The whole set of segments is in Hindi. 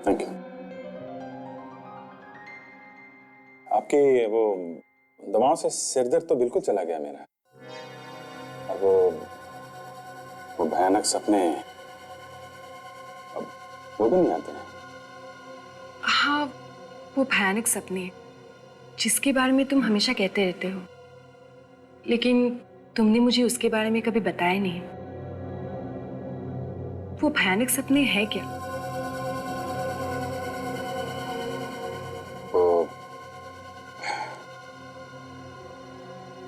Thank you. आपकी वो दवाओं से सिर दर्द तो बिल्कुल चला गया मेरा। और वो भयानक सपने अब वो भी नहीं आते हैं। हाँ, वो भयानक सपने जिसके बारे में तुम हमेशा कहते रहते हो, लेकिन तुमने मुझे उसके बारे में कभी बताया नहीं। वो भयानक सपने हैं क्या? वो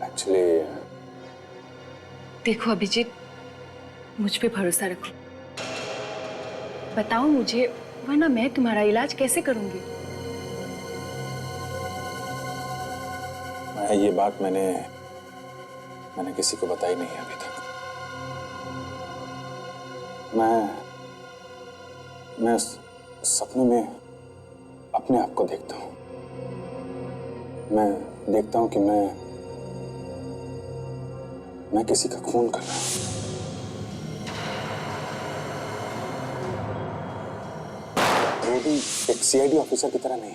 एक्चुअली देखो अभिजीत, मुझ पे भरोसा रखो। बताओ मुझे, वरना मैं तुम्हारा इलाज कैसे करूंगी? ये बात मैंने किसी को बताई नहीं अभी तक। मैं सपने में अपने आप को देखता हूँ। मैं देखता हूँ कि मैं किसी का खून कर रहा हूँ। वो भी एक सीआईडी ऑफिसर की तरह नहीं,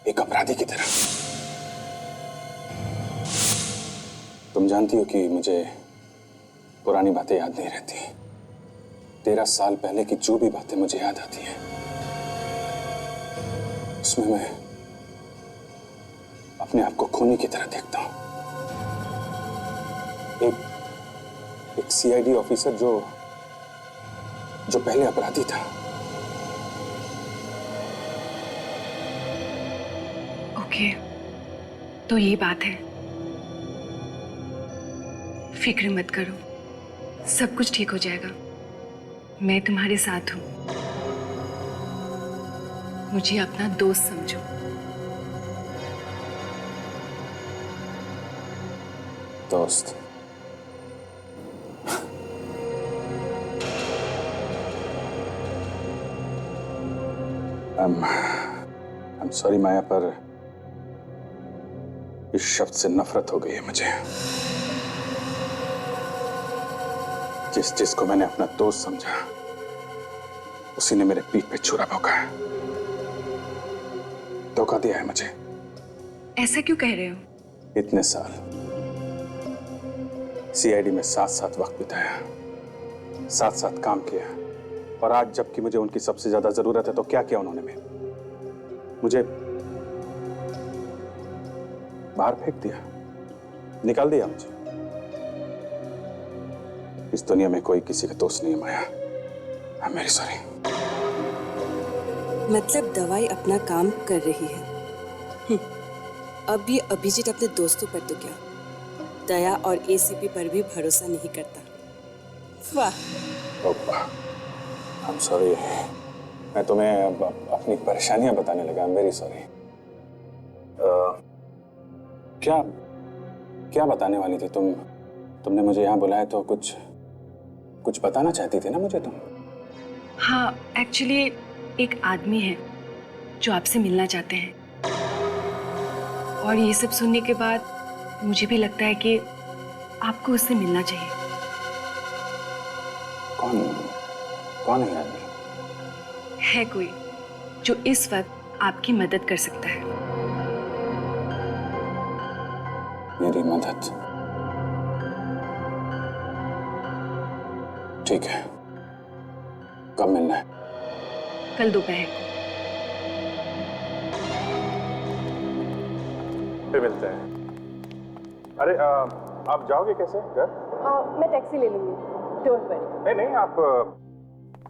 एक अपराधी की तरह। तुम जानती हो कि मुझे पुरानी बातें याद नहीं रहती। 13 साल पहले की जो भी बातें मुझे याद आती हैं, उसमें मैं अपने आप को खूनी की तरह देखता हूं। एक सीआईडी ऑफिसर जो पहले अपराधी था। ओके, तो ये बात है। फिक्र मत करो, सब कुछ ठीक हो जाएगा। मैं तुम्हारे साथ हूं। मुझे अपना दोस्त समझो। दोस्त? I'm sorry माया, पर इस शब्द से नफरत हो गई है मुझे। जिसको मैंने अपना दोस्त समझा, उसी ने मेरे पीठ पे छुरा भोंका है, धोखा दिया है मुझे। ऐसा क्यों कह रहे हो? इतने साल सीआईडी में साथ साथ वक्त बिताया, साथ साथ काम किया, और आज जबकि मुझे उनकी सबसे ज्यादा जरूरत है तो क्या किया उन्होंने? मुझे बाहर फेंक दिया, निकाल दिया मुझे। इस दुनिया में कोई किसी का दोस्त नहीं है Maya. I am very sorry. मतलब दवाई अपना काम कर रही है। अब ये अभिजीत अपने दोस्तों पर तो क्या, दया और एसीपी पर भी भरोसा नहीं करता। वाह। I am sorry. मैं तुम्हें अपनी परेशानियां बताने लगा। आई एम वेरी सॉरी। क्या बताने वाली थी तुम? तुमने मुझे यहाँ बुलाया तो कुछ बताना चाहती थी ना मुझे तुम? हाँ, एक्चुअली एक आदमी है जो आपसे मिलना चाहते हैं, और ये सब सुनने के बाद मुझे भी लगता है कि आपको उससे मिलना चाहिए। कौन है आदमी? है कोई जो इस वक्त आपकी मदद कर सकता है। मेरी मदद? ठीक है, कब मिलना है? कल दोपहर को। फिर मिलते हैं। अरे आप जाओगे कैसे घर? मैं टैक्सी ले लूंगी, डोंट वरी। नहीं, आप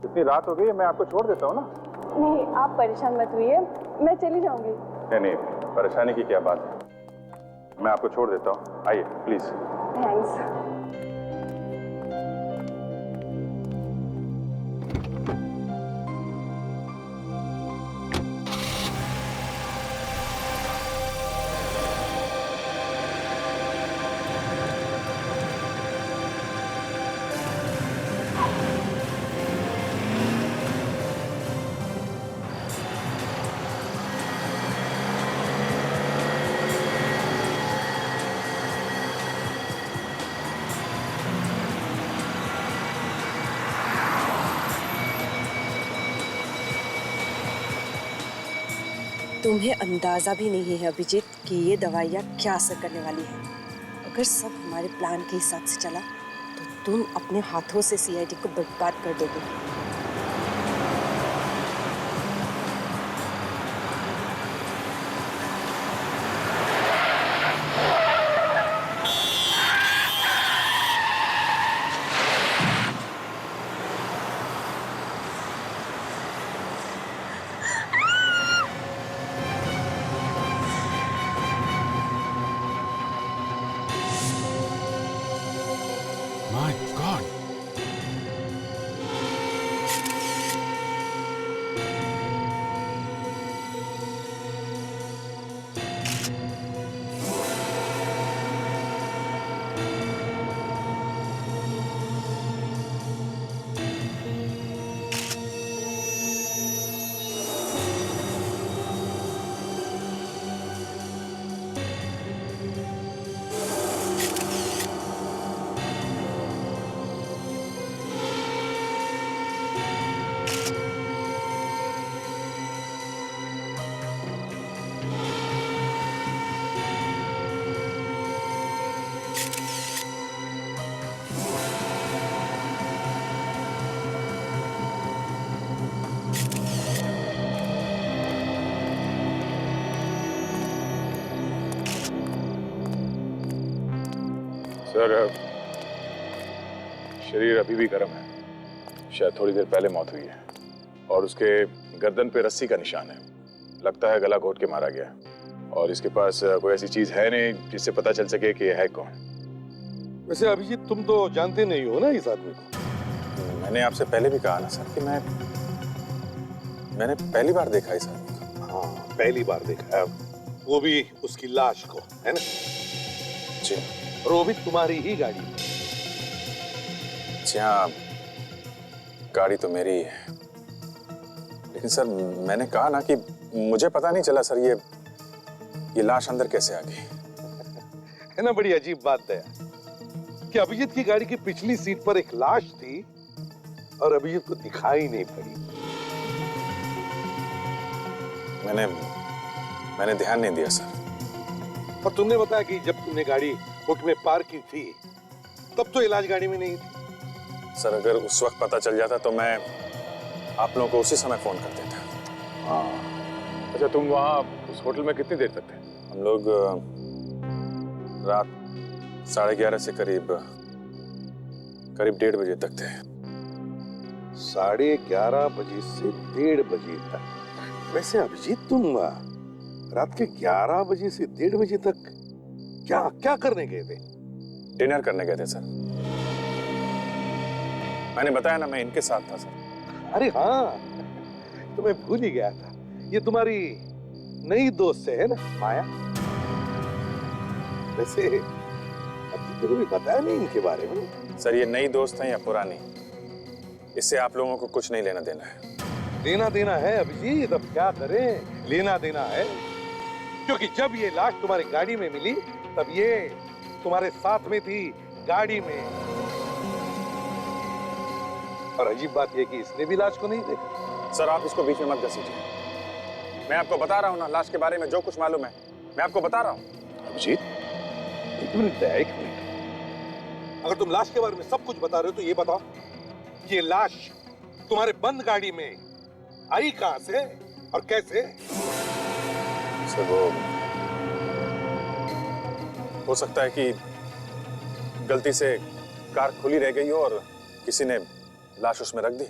इतनी रात हो गई है, मैं आपको छोड़ देता हूँ ना। नहीं, आप परेशान मत होइए, मैं चली जाऊंगी। नहीं, परेशानी की क्या बात है, मैं आपको छोड़ देता हूँ। आइए प्लीज। थैंक्स। तुम्हें अंदाजा भी नहीं है अभिजीत कि ये दवाइयाँ क्या असर करने वाली है। अगर सब हमारे प्लान के हिसाब से चला तो तुम अपने हाथों से सीआईडी को बर्बाद कर दोगे। My God! सर, शरीर अभी भी गर्म है। शायद थोड़ी देर पहले मौत हुई है और उसके गर्दन पे रस्सी का निशान है। लगता है गला घोट के मारा गया और इसके पास कोई ऐसी चीज है नहीं जिससे पता चल सके कि यह है कौन। वैसे अभिजीत, तुम तो जानते नहीं हो ना इस आदमी को। मैंने आपसे पहले भी कहा ना सर कि मैंने पहली बार देखा इस आदमी को। हाँ, पहली बार देखा है, वो भी उसकी लाश को, है ना? जी और वो भी तुम्हारी ही गाड़ी। जी हाँ, गाड़ी तो मेरी ही है, लेकिन सर मैंने कहा ना कि मुझे पता नहीं चला सर ये लाश अंदर कैसे आ गई। है ना, बड़ी अजीब बात है कि अभिजीत की गाड़ी की पिछली सीट पर एक लाश थी और अभिजीत को दिखाई नहीं पड़ी। मैंने ध्यान नहीं दिया सर। और तुमने बताया कि जब तुमने गाड़ी कोर्ट में पार्क की थी तब तो इलाज गाड़ी में नहीं थी। सर अगर उस वक्त पता चल जाता तो मैं आप लोगों को उसी समय फोन कर देता। हाँ, अच्छा, तुम वहाँ उस होटल में कितनी देर तक थे? हम लोग रात 11:30 से करीब 1:30 बजे तक थे। 11:30 बजे से 1:30 बजे तक। वैसे अभिजीत, तुम रात के 11 बजे से 1:30 बजे तक क्या करने गए थे? डिनर करने गए थे सर। मैंने बताया ना, मैं इनके साथ था सर। अरे हाँ, तो मैं भूल ही गया था। ये तुम्हारी नई दोस्त है ना, माया? वैसे अभी तो भी बताया नहीं इनके बारे में। सर ये नई दोस्त है या पुरानी, इससे आप लोगों को कुछ नहीं लेना देना है। लेना देना है अभिजीत, अब क्या करें, लेना देना है। क्योंकि जब ये लाश तुम्हारी गाड़ी में मिली तब ये तुम्हारे साथ में थी, गाड़ी में। और अजीब बात यह कि इसने भी लाश को नहीं देखा। सर आप इसको बीच में मत घसीटिए। मैं आपको बता रहा हूँ ना, लाश के बारे में जो कुछ मालूम है मैं आपको बता रहा हूँ। अभिजीत, एक मिनट। अगर तुम लाश के बारे में सब कुछ बता रहे हो तो ये बताओ, ये लाश तुम्हारे बंद गाड़ी में आई कहां से और कैसे? सर वो हो सकता है कि गलती से कार खुली रह गई हो और किसी ने लाश उसमें रख दी।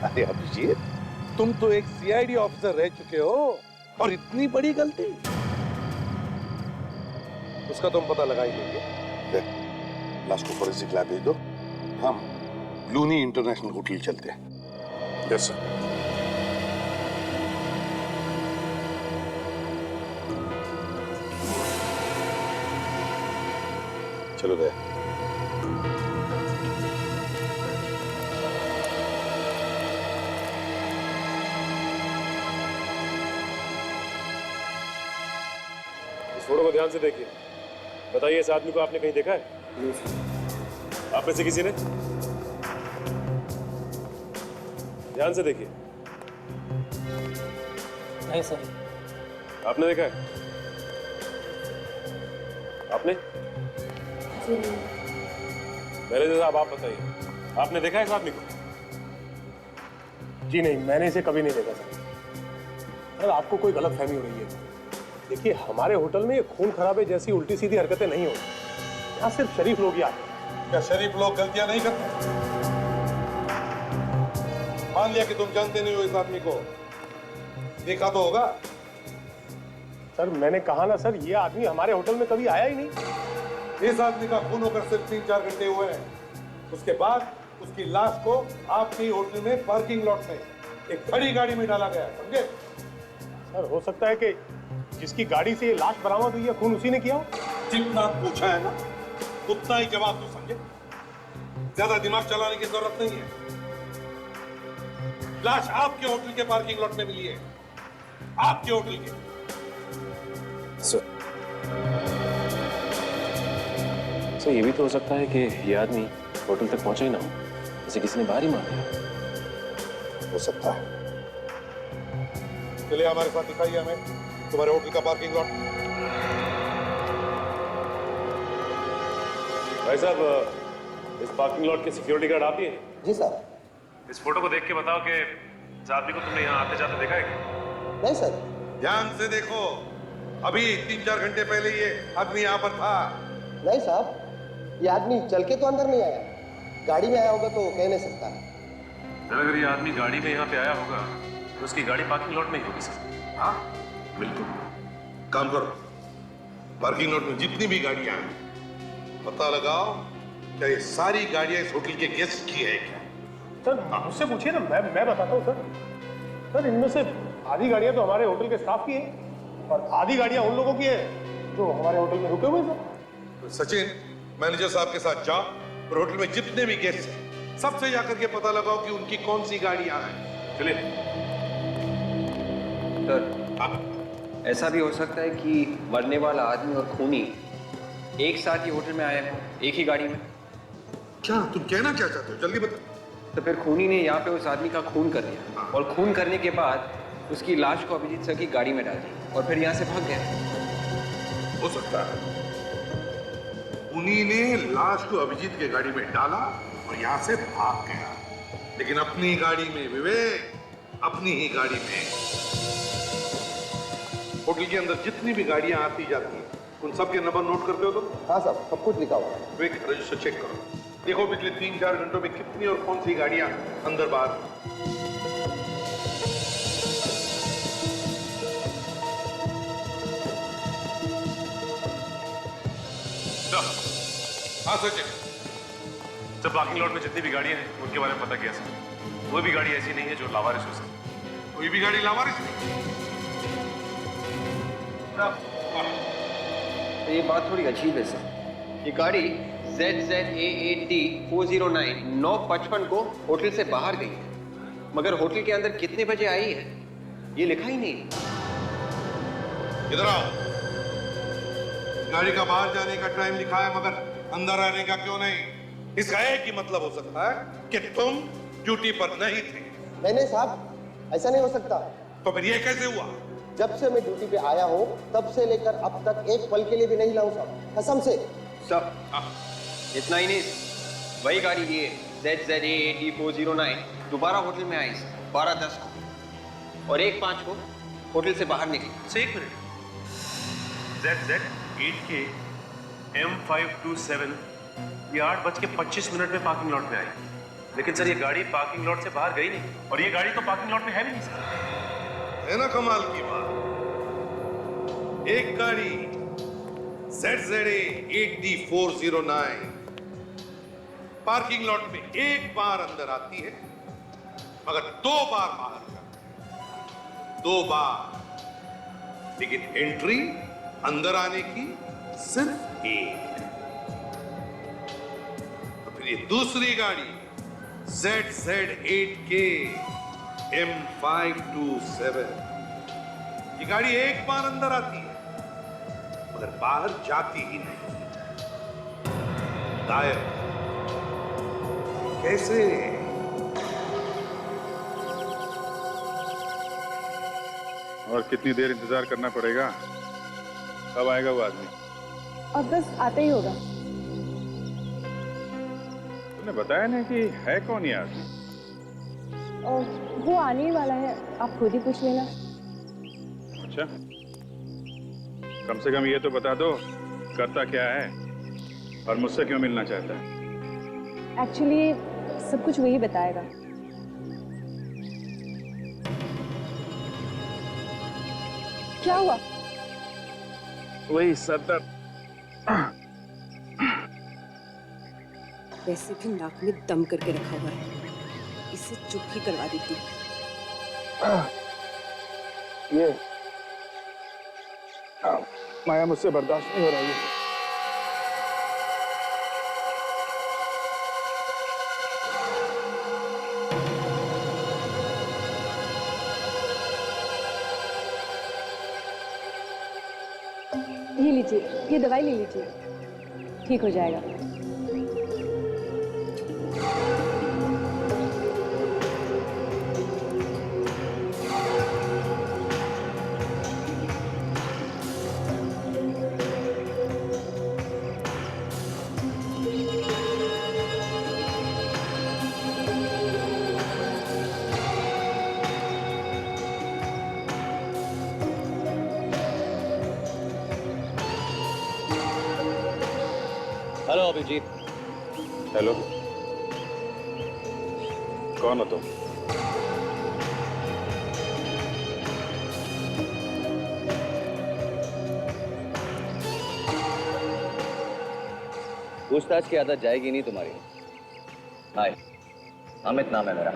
अरे अभिजीत, तुम तो एक सीआईडी ऑफिसर रह चुके हो और इतनी बड़ी गलती? उसका तुम पता लगा ही लेंगे। लाश को फॉरेंसिक लैब भेज दो, हम लूनी इंटरनेशनल होटल चलते हैं। Yes sir. चलो दया। इस फोटो को ध्यान से देखिए। बताइए, इस आदमी को आपने कहीं देखा है? आप में से किसी ने? ध्यान से देखिए। नहीं सर। आपने देखा है? आपने? मैनेजर साहब आप बताइए, आपने देखा है इस आदमी को? जी नहीं, मैंने इसे कभी नहीं देखा सर। सर आपको कोई गलतफहमी हो रही है। देखिए हमारे होटल में ये खून खराबे जैसी उल्टी सीधी हरकतें नहीं होती। यहाँ सिर्फ शरीफ लोग ही आते हैं। क्या शरीफ लोग गलतियां नहीं करते? मान लिया कि तुम जानते नहीं हो इस आदमी को, देखा तो होगा। सर मैंने कहा ना सर, ये आदमी हमारे होटल में कभी आया ही नहीं। इस आदमी का खून होकर सिर्फ 3-4 घंटे हुए हैं। उसके बाद उसकी लाश को आपके ही होटल में पार्किंग लॉट में एक खड़ी गाड़ी में डाला गया, समझे? सर हो सकता है कि जिसकी गाड़ी से ये लाश बरामद हुई है खून उसी ने किया हो। जितना पूछा है ना उतना ही जवाब दो, समझे? ज्यादा दिमाग चलाने की जरूरत नहीं है। लाश आपके होटल के पार्किंग लॉट में मिली है, आपके होटल के। सर ये भी तो हो सकता है कि ये आदमी होटल तक पहुंचा ही ना हो, इसे किसी ने बाहर ही मार दिया। हो सकता है। चलिए हमारे साथ दिखाइए हमें तुम्हारे होटल का पार्किंग लॉट। भाई साहब, इस पार्किंग लॉट के सिक्योरिटी गार्ड आप ही हैं? जी सर। इस फोटो को देख के बताओ कि इस आदमी को तुमने यहाँ आते जाते देखा है क्या? नहीं सर। ध्यान से देखो, अभी 3-4 घंटे पहले ये आदमी यहाँ पर था। नहीं साहब, ये आदमी चल के तो अंदर नहीं आया, गाड़ी में आया होगा तो कह नहीं सकता। सर अगर ये आदमी गाड़ी में यहाँ पे आया होगा तो उसकी गाड़ी पार्किंग लॉट में ही होगी सर। हाँ बिल्कुल। काम करो, पार्किंग लॉट में जितनी भी गाड़ियां हैं पता लगाओ क्या ये सारी गाड़ियां इस होटल के गेस्ट की है क्या? सर मुझसे पूछिए ना, मैं बताता हूँ सर। सर इनमें से आधी गाड़ियाँ तो हमारे होटल के स्टाफ की हैं और आधी गाड़ियाँ उन लोगों की है जो हमारे होटल में रुके हुए हैं सर। तो सचिन, मैनेजर साहब के साथ जाओ और होटल में जितने भी गेस्ट हैं सबसे जाकर के पता लगाओ कि उनकी कौन सी गाड़ियां हैं। चलिए। सर ऐसा भी हो सकता है कि मरने वाला आदमी और खूनी एक साथ ही होटल में आए हो, एक ही गाड़ी में। क्या तुम कहना क्या चाहते हो? जल्दी बताओ। तो फिर खूनी ने यहाँ पे उस आदमी का खून कर दिया और खून करने के बाद उसकी लाश को अभिजीत सर की गाड़ी में डाल दी और फिर यहाँ से भाग गए। हो सकता है उन्हीं ने लाश को अभिजीत के गाड़ी में डाला और यहाँ से भाग गया, लेकिन अपनी गाड़ी में विवेक, अपनी ही गाड़ी में। होटल के अंदर जितनी भी गाड़ियां आती जाती हैं उन सब के नंबर नोट करते हो तुम? हाँ साहब, सब कुछ लिखा हुआ है। विवेक रजिस्टर चेक करो, देखो पिछले 3-4 घंटों में कितनी और कौन सी गाड़ियां अंदर बाहर। हाँ सचिन। सर पार्किंग लॉट में जितनी भी गाड़ियां हैं उनके बारे में पता किया सर। कोई भी गाड़ी ऐसी नहीं है जो लावारिस हो सके। कोई भी गाड़ी लावारिस नहीं। तो ये बात थोड़ी अजीब है सर। ये गाड़ी ZZA8D 409 9:55 को होटल से बाहर गई है, मगर होटल के अंदर कितने बजे आई है ये लिखा ही नहीं। इधर आओ। गाड़ी का बाहर जाने का टाइम लिखा है मगर अंदर आने का क्यों नहीं? इसका एक ही मतलब हो सकता है कि तुम ड्यूटी पर नहीं थे। नहीं साहब, ऐसा नहीं हो सकता। तो फिर ये कैसे हुआ? जब से मैं ड्यूटी पे आया हूँ तब से लेकर अब तक एक पल के लिए भी नहीं लाऊं साहब, कसम से। सब इतना ही नहीं, वही गाड़ी ये ZZA8D 409 दोबारा होटल में आई 12:10 को और 1:05 को होटल से बाहर निकली। एक मिनट, ZZ8K M527 ये 8:25 में पार्किंग लॉट में आई, लेकिन सर ये गाड़ी पार्किंग लॉट से बाहर गई नहीं और ये गाड़ी तो पार्किंग लॉट में है भी नहीं सर। है ना कमाल की बात? एक गाड़ी ZZA8D 409 पार्किंग लॉट में एक बार अंदर आती है मगर 2 बार बाहर जाती है। 2 बार, लेकिन एंट्री अंदर आने की सिर्फ एक। तो फिर ये दूसरी गाड़ी ZZ8K M527 ये गाड़ी एक बार अंदर आती है मगर बाहर जाती ही नहीं, गायब। कैसे? और कितनी देर इंतजार करना पड़ेगा? कब आएगा वो आदमी? अब बस आता ही होगा। तूने बताया नहीं कि है कौन ये आदमी? और वो आने ही वाला है, आप खुद ही पूछ लेना। अच्छा, कम से कम ये तो बता दो करता क्या है और मुझसे क्यों मिलना चाहता है? एक्चुअली सब कुछ वही बताएगा। क्या हुआ? वही सर दर्द। वैसे भी नाक में दम करके रखा हुआ है, इसे चुप ही करवा देती। ये माया मुझसे बर्दाश्त नहीं हो रहा है। ये लीजिए, ये दवाई ले लीजिए, ठीक हो जाएगा। हेलो अभिजीत। हेलो, कौन हो तुम? पूछताछ की आदत जाएगी नहीं तुम्हारी। हाय, अमित नाम है मेरा।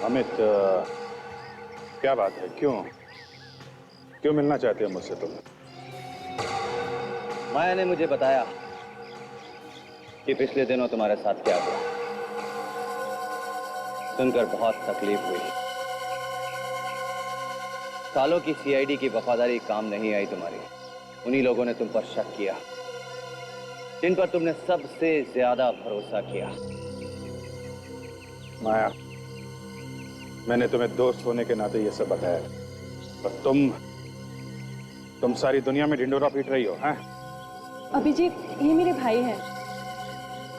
अमित, क्या बात है? क्यों मिलना चाहते हो मुझसे तुम? माया ने मुझे बताया कि पिछले दिनों तुम्हारे साथ क्या हुआ। सुनकर बहुत तकलीफ हुई। सालों की सीआईडी की वफादारी काम नहीं आई तुम्हारी। उन्हीं लोगों ने तुम पर शक किया जिन पर तुमने सबसे ज्यादा भरोसा किया। माया, मैंने तुम्हें दोस्त होने के नाते ये सब बताया, पर तुम सारी दुनिया में ढिंडोरा पीट रही हो। हैं? अभिजीत, ये मेरे भाई हैं,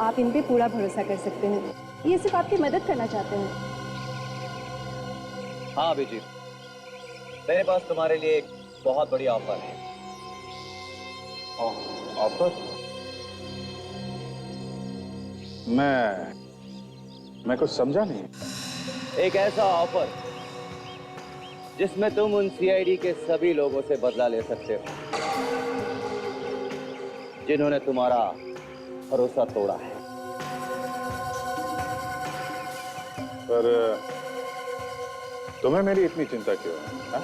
आप इन पे पूरा भरोसा कर सकते हैं। ये सिर्फ आपकी मदद करना चाहते हैं। हाँ अभिजीत, मेरे पास तुम्हारे लिए एक बहुत बड़ी ऑफर है। ऑफर? मैं कुछ समझा नहीं। एक ऐसा ऑफर जिसमें तुम उन सीआईडी के सभी लोगों से बदला ले सकते हो जिन्होंने तुम्हारा भरोसा तोड़ा है। पर तुम्हें मेरी इतनी चिंता क्यों है? हा?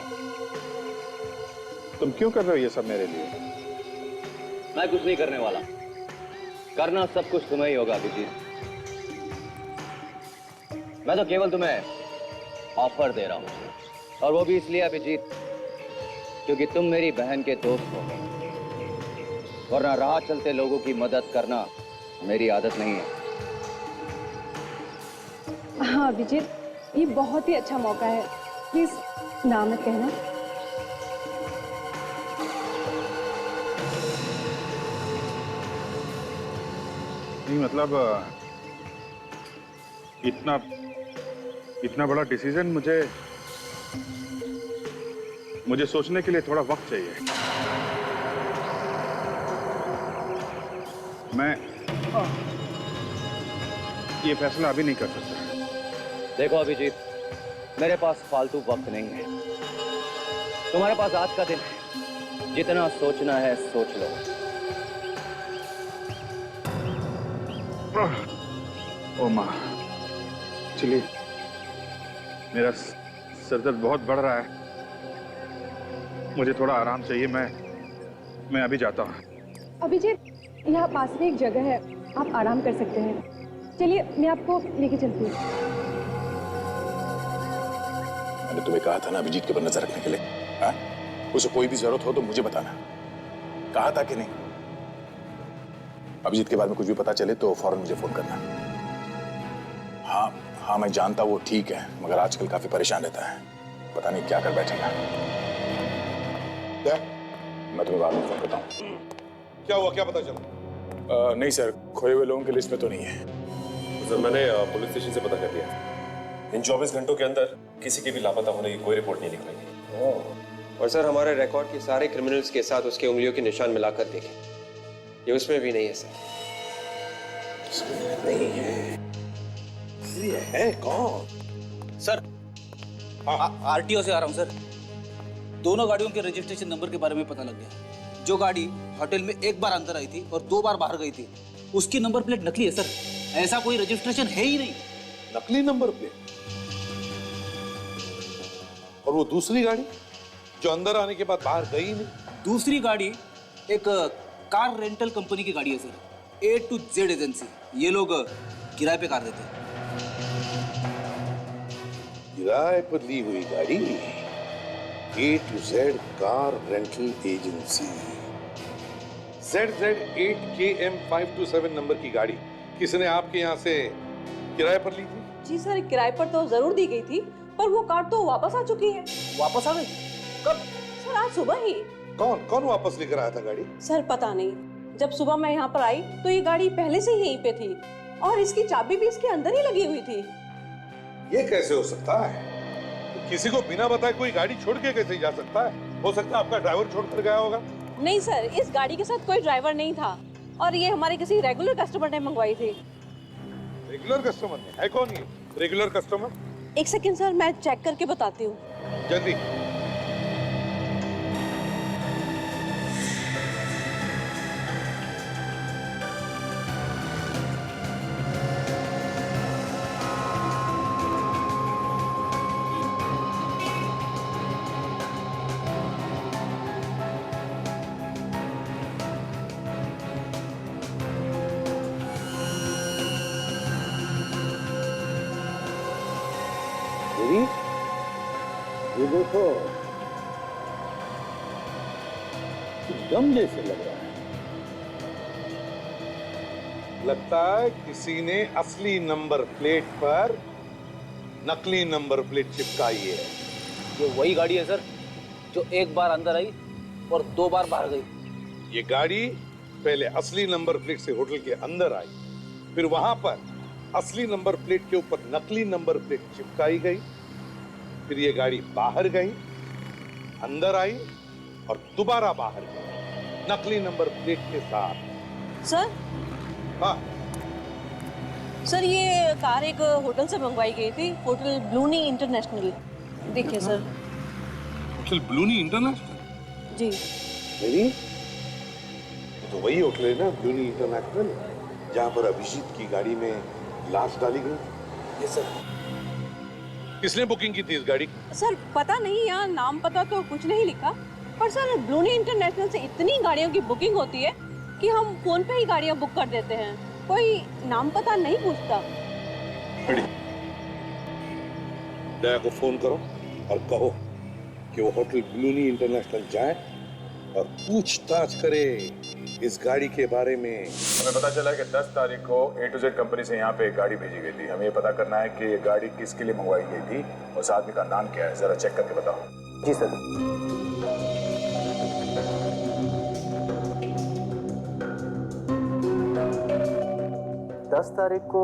तुम क्यों कर रहे हो ये सब मेरे लिए? मैं कुछ नहीं करने वाला, करना सब कुछ तुम्हें ही होगा अभिजीत। मैं तो केवल तुम्हें ऑफर दे रहा हूं, और वो भी इसलिए अभिजीत क्योंकि तुम मेरी बहन के दोस्त हो, वरना राह चलते लोगों की मदद करना मेरी आदत नहीं है। हाँ अभिजीत, ये बहुत ही अच्छा मौका है, प्लीज ना मत कहना। नहीं मतलब इतना बड़ा डिसीजन मुझे सोचने के लिए थोड़ा वक्त चाहिए। मैं ये फैसला अभी नहीं कर सकता। देखो अभिजीत, मेरे पास फालतू वक्त नहीं है। तुम्हारे पास आज का दिन है, जितना सोचना है सोच लो। ओ माँ, चलिए, मेरा सर दर्द बहुत बढ़ रहा है, मुझे थोड़ा आराम चाहिए। मैं अभी जाता हूँ। अभिजीत, यहाँ पास में एक जगह है, आप आराम कर सकते हैं। चलिए, मैं आपको लेके चलती हूँ। मैंने तुम्हें कहा था ना अभिजीत के ऊपर नजर रखने के लिए। हाँ? उसे कोई भी जरूरत हो तो मुझे बताना। कहा था कि नहीं? अभिजीत के बारे में कुछ भी पता चले तो फौरन मुझे फोन करना। हाँ, मैं जानता वो ठीक है, मगर आजकल काफी परेशान रहता है। पता नहीं क्या कर बैठेगा। क्या मैं तुम्हें बाद में फोन करता हूँ। क्या हुआ, क्या पता चला? नहीं सर, खोए हुए लोगों की लिस्ट में तो नहीं है। सर मैंने पुलिस स्टेशन से पता कर लिया। इन 24 घंटों के अंदर किसी के भी लापता होने की कोई रिपोर्ट नहीं निकलेगी। और सर हमारे रिकॉर्ड के सारे क्रिमिनल्स के साथ उसके उंगलियों के निशान मिलाकर देखें, ये उसमें भी नहीं है सर। नहीं है। ये है कौन? सर आरटीओ से आ रहा हूँ सर। दोनों गाड़ियों के रजिस्ट्रेशन नंबर के बारे में पता लग गया। जो गाड़ी होटल में एक बार अंदर आई थी और 2 बार बाहर गई थी, उसकी नंबर प्लेट नकली है सर। ऐसा कोई रजिस्ट्रेशन है ही नहीं। नकली नंबर प्लेट? और वो दूसरी गाड़ी जो अंदर आने के बाद बाहर गई नहीं? दूसरी गाड़ी एक कार रेंटल कंपनी की गाड़ी है sir, A to Z agency. ये लोग किराए पे कार देते हैं। किराए पर ली हुई गाड़ी, A to Z car rental agency. ZZ8KM527 number की गाड़ी किसने आपके यहाँ से किराए पर ली थी? जी सर, किराए पर तो जरूर दी गई थी, पर वो कार तो वापस आ चुकी है। वापस आ गई? कब? सर आज सुबह ही। कौन कौन वापस लेकर आया था गाड़ी? सर पता नहीं, जब सुबह मैं यहाँ पर आई तो ये गाड़ी पहले से ही यहीं पे थी और इसकी चाबी भी इसके अंदर ही लगी हुई थी। ये कैसे हो सकता है? किसी को बिना बताए कोई गाड़ी छोड़ के कैसे जा सकता है? हो सकता है आपका ड्राइवर छोड़कर गया होगा। नहीं सर, इस गाड़ी के साथ कोई ड्राइवर नहीं था और ये हमारे किसी रेगुलर कस्टमर ने मंगवाई थी। रेगुलर कस्टमर है? कौन ये रेगुलर कस्टमर? एक सेकंड सर, मैं चेक करके बताती हूँ। जल्दी। ये देखो, दम जैसे लग रहा है। लगता है किसी ने असली नंबर प्लेट पर नकली नंबर प्लेट चिपकाई है। ये वही गाड़ी है सर जो एक बार अंदर आई और 2 बार बाहर गई। ये गाड़ी पहले असली नंबर प्लेट से होटल के अंदर आई, फिर वहां पर असली नंबर प्लेट के ऊपर नकली नंबर प्लेट चिपकाई गई, फिर ये गाड़ी बाहर गई, अंदर आई और दोबारा बाहर गई नकली नंबर प्लेट के साथ। सर? हाँ सर, ये कार एक होटल से मंगवाई गई थी, होटल ब्लूनी इंटरनेशनल। देखिए सर। Hotel Bluny International? जी। मेरी तो वही होटल है ना, ब्लूनी इंटरनेशनल, जहां पर अभिजीत की गाड़ी में लाश डाली गई। Yes sir. किसने बुकिंग की थी इस गाड़ी? सर पता नहीं, यहाँ नाम पता तो कुछ नहीं लिखा, पर सर ब्लूनी इंटरनेशनल से इतनी गाड़ियों की बुकिंग होती है कि हम फोन पे ही गाड़ियाँ बुक कर देते हैं, कोई नाम पता नहीं पूछता। दया को फोन करो और कहो कि वो होटल ब्लूनी इंटरनेशनल जाए और पूछताछ करे इस गाड़ी के बारे में। हमें पता चला कि 10 तारीख को A to Z कंपनी से यहाँ पे एक गाड़ी भेजी गई थी। हमें ये पता करना है कि ये गाड़ी किसके लिए मंगवाई गई थी और उस आदमी का नाम क्या है, जरा चेक करके बताओ। जी सर। तारीख को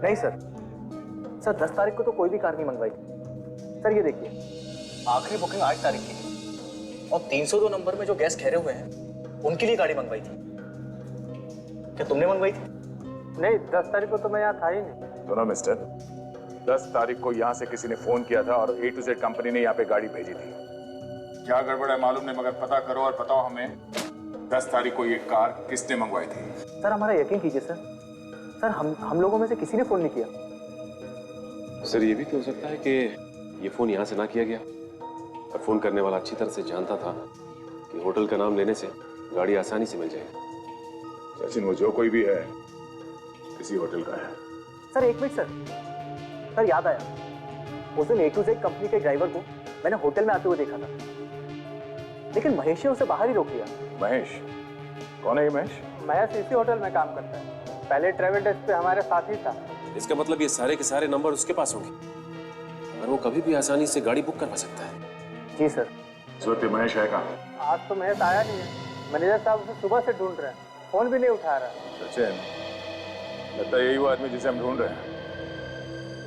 नहीं सर। सर 10 तारीख को तो कोई भी कार नहीं मंगवाई थी। सर ये देखिए, आखिरी बुकिंग 8 तारीख की है और 302 नंबर में जो गेस्ट ठहरे हुए हैं उनके लिए गाड़ी मंगवाई थी। क्या तुमने मंगवाई थी? नहीं, 10 तारीख को तो मैं यहाँ था ही नहीं। सुनो मिस्टर, 10 तारीख को यहाँ से किसी ने फोन किया था और A to Z कंपनी ने यहाँ पे गाड़ी भेजी थी। क्या गड़बड़ है मालूम नहीं, मगर पता करो और बताओ हमें 10 तारीख को ये कार किसने मंगवाई थी। सर हमारा यकीन कीजिए सर, सर हम लोगों में से किसी ने फोन नहीं किया। सर ये भी तो हो सकता है कि ये फोन यहाँ से ना किया गया और फोन करने वाला अच्छी तरह से जानता था कि होटल का नाम लेने से गाड़ी आसानी से मिल जाएगी। सचिन, वो जो कोई भी है किसी होटल का है। सर एक मिनट सर याद आया, उस दिन A to Z कंपनी के ड्राइवर को मैंने होटल में आते हुए देखा था, लेकिन महेश ने उसे बाहर ही रोक लिया। महेश? कौन है ये महेश? महेश इसी होटल में काम करता है, पहले ट्रैवल डेस्क पे हमारे साथ ही था। इसका मतलब ये सारे के सारे नंबर उसके पास होंगे। और वो कभी भी आसानी से गाड़ी बुक करवा सकता है। जी सर। इस वक्त महेश है कहाँ? आज तो महेश आया नहीं है। मैनेजर साहब उसे सुबह से ढूंढ रहे हैं, फोन भी नहीं उठा रहा है। सचिन, लगता है यही वो आदमी जिसे हम ढूंढ रहे हैं।